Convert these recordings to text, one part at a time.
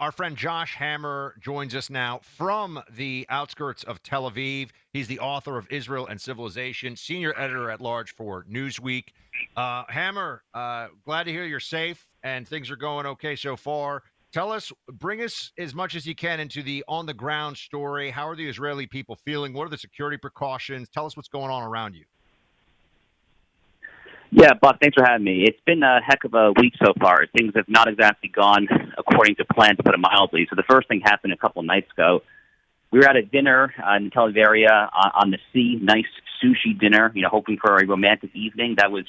Our friend Josh Hammer joins us now from the outskirts of Tel Aviv. He's the author of Israel and Civilization, senior editor at large for Newsweek. Hammer, glad to hear you're safe and things are going okay so far. Tell us, bring us as much as you can into the on the ground story. How are the Israeli people feeling? What are the security precautions? Tell us what's going on around you. Yeah, Buck, thanks for having me. It's been a heck of a week so far. Things have not exactly gone according to plan, to put it mildly. So the first thing happened a couple of nights ago. We were at a dinner in the Tel Aviv area on the sea, nice sushi dinner, hoping for a romantic evening. That was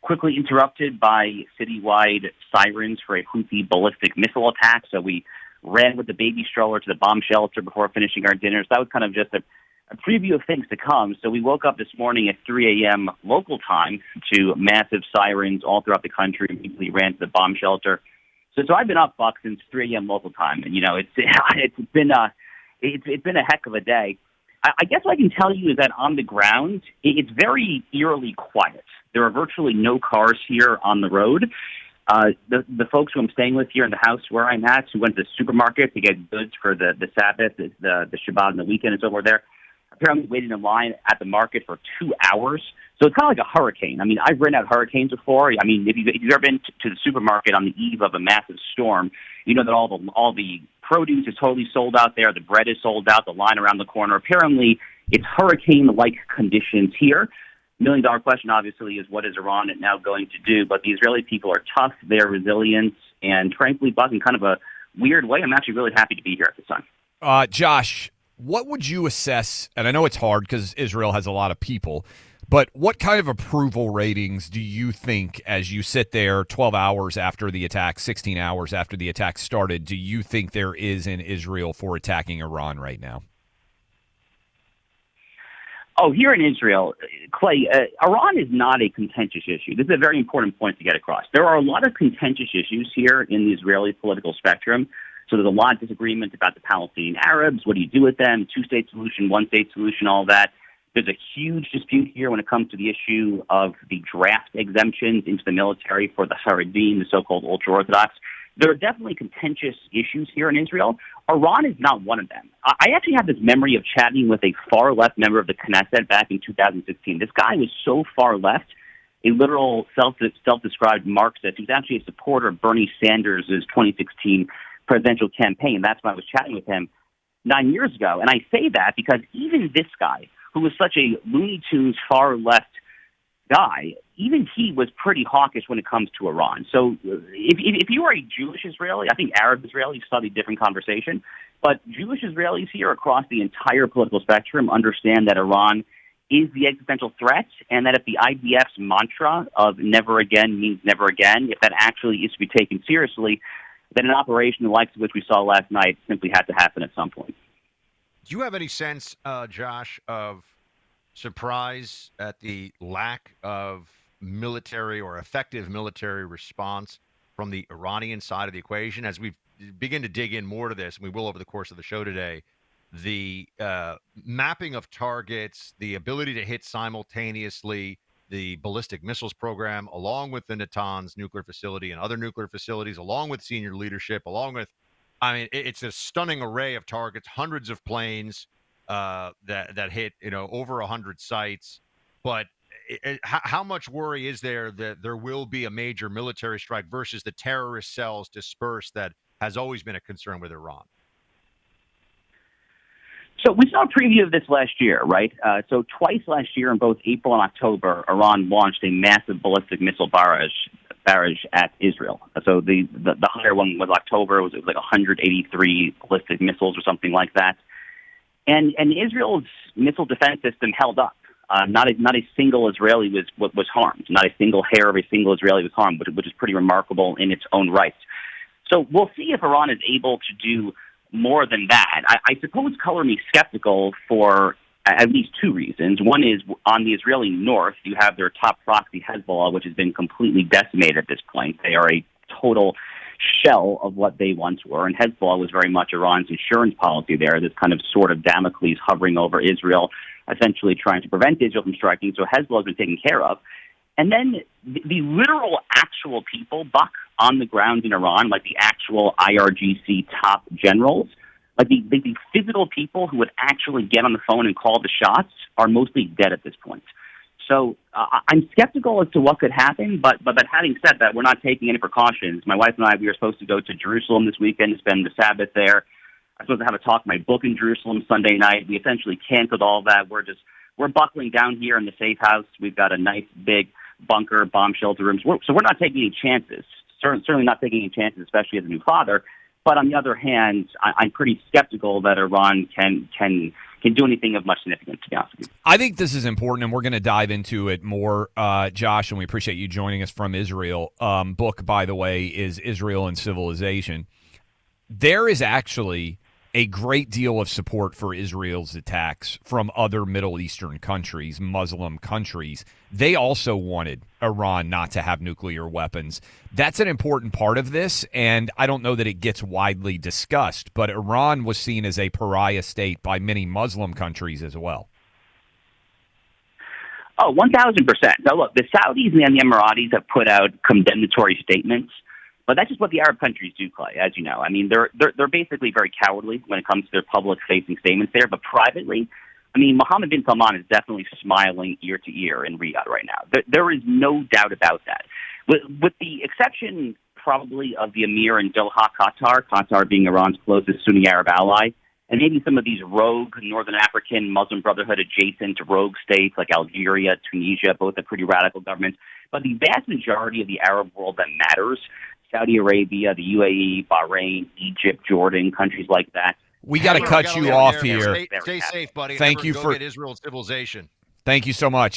quickly interrupted by citywide sirens for a Houthi ballistic missile attack. So we ran with the baby stroller to the bomb shelter before finishing our dinner. So that was kind of just a preview of things to come. So we woke up this morning at 3 a.m. local time to massive sirens all throughout the country. Immediately ran to the bomb shelter. So I've been up, Buck, since 3 a.m. local time, and it's been a heck of a day. I guess what I can tell you is that on the ground, it's very eerily quiet. There are virtually no cars here on the road. The folks who I'm staying with here in the house where I'm at, who went to the supermarket to get goods for the Sabbath, the Shabbat, and the weekend, and so forth there, apparently waiting in line at the market for 2 hours. So it's kind of like a hurricane. I mean, I've ridden out hurricanes before. I mean, if you've ever been to the supermarket on the eve of a massive storm, you know that all the produce is totally sold out there. The bread is sold out. The line around the corner. Apparently, it's hurricane-like conditions here. $1 million question, obviously, is what is Iran now going to do? But the Israeli people are tough. They're resilient. And frankly, Buck, in kind of a weird way, I'm actually really happy to be here at this time. Josh, what would you assess, and I know it's hard because Israel has a lot of people, but what kind of approval ratings do you think as you sit there 12 hours after the attack, 16 hours after the attack started, do you think there is in Israel for attacking Iran right now? Oh, here in Israel, Clay, Iran is not a contentious issue. This is a very important point to get across. There are a lot of contentious issues here in the Israeli political spectrum. So there's a lot of disagreement about the Palestinian Arabs. What do you do with them? Two-state solution, one-state solution, all that. There's a huge dispute here when it comes to the issue of the draft exemptions into the military for the Haredim, the so-called ultra-Orthodox. There are definitely contentious issues here in Israel. Iran is not one of them. I actually have this memory of chatting with a far-left member of the Knesset back in 2016. This guy was so far left, a literal self-described Marxist. He was actually a supporter of Bernie Sanders' 2016 presidential campaign. That's why I was chatting with him 9 years ago. And I say that because even this guy, who was such a Looney Tunes far-left guy, even he was pretty hawkish when it comes to Iran. So if you are a Jewish Israeli, I think Arab Israelis study different conversation, but Jewish Israelis here across the entire political spectrum understand that Iran is the existential threat, and that if the IDF's mantra of never again means never again, if that actually is to be taken seriously, then an operation the likes of which we saw last night simply had to happen at some point. Do you have any sense, Josh, of surprise at the lack of military or effective military response from the Iranian side of the equation? As we begin to dig in more to this, and we will over the course of the show today, the mapping of targets, the ability to hit simultaneously the ballistic missiles program, along with the Natanz nuclear facility and other nuclear facilities, along with senior leadership, along with, it's a stunning array of targets, hundreds of planes that hit, over 100 sites. But how much worry is there that there will be a major military strike versus the terrorist cells dispersed that has always been a concern with Iran? So we saw a preview of this last year, right? So twice last year, in both April and October, Iran launched a massive ballistic missile barrage at Israel. So the higher one was October. It was like 183 ballistic missiles or something like that. And Israel's missile defense system held up. Not a single Israeli was harmed. Not a single hair of a single Israeli was harmed, which is pretty remarkable in its own right. So we'll see if Iran is able to do more than that. I suppose color me skeptical for at least two reasons. One is on the Israeli north, you have their top proxy, Hezbollah, which has been completely decimated at this point. They are a total shell of what they once were, and Hezbollah was very much Iran's insurance policy there, this kind of sword of Damocles hovering over Israel, essentially trying to prevent Israel from striking. So Hezbollah has been taken care of. And then the literal actual people, Buck, on the ground in Iran, like the actual IRGC top generals, like the physical people who would actually get on the phone and call the shots, are mostly dead at this point. So I'm skeptical as to what could happen, but having said that, we're not taking any precautions. My wife and I, we were supposed to go to Jerusalem this weekend to spend the Sabbath there. I was supposed to have a talk my book in Jerusalem Sunday night. We essentially canceled all that. We're buckling down here in the safe house. We've got a nice big bunker, bomb shelter rooms. So we're not taking any chances. Certainly not taking any chances, especially as a new father. But on the other hand, I'm pretty skeptical that Iran can do anything of much significance, to be honest with you. I think this is important, and we're going to dive into it more, Josh, and we appreciate you joining us from Israel. Book, by the way, is Israel and Civilization. There is actually a great deal of support for Israel's attacks from other Middle Eastern countries, Muslim countries. They also wanted Iran not to have nuclear weapons. That's an important part of this, and I don't know that it gets widely discussed, but Iran was seen as a pariah state by many Muslim countries as well. Oh, 1,000%. Now, look, the Saudis and the Emiratis have put out condemnatory statements, but that's just what the Arab countries do, Clay, as you know. I mean, they're basically very cowardly when it comes to their public-facing statements there, but privately, I mean, Mohammed bin Salman is definitely smiling ear to ear in Riyadh right now. There is no doubt about that. With the exception, probably, of the Emir in Doha, Qatar being Iran's closest Sunni Arab ally, and maybe some of these rogue Northern African Muslim Brotherhood adjacent rogue states like Algeria, Tunisia, both are pretty radical governments. But the vast majority of the Arab world that matters, Saudi Arabia, the UAE, Bahrain, Egypt, Jordan, countries like that. We got to cut you off here. Stay safe, buddy. Thank you go for get Israel Civilization. Thank you so much.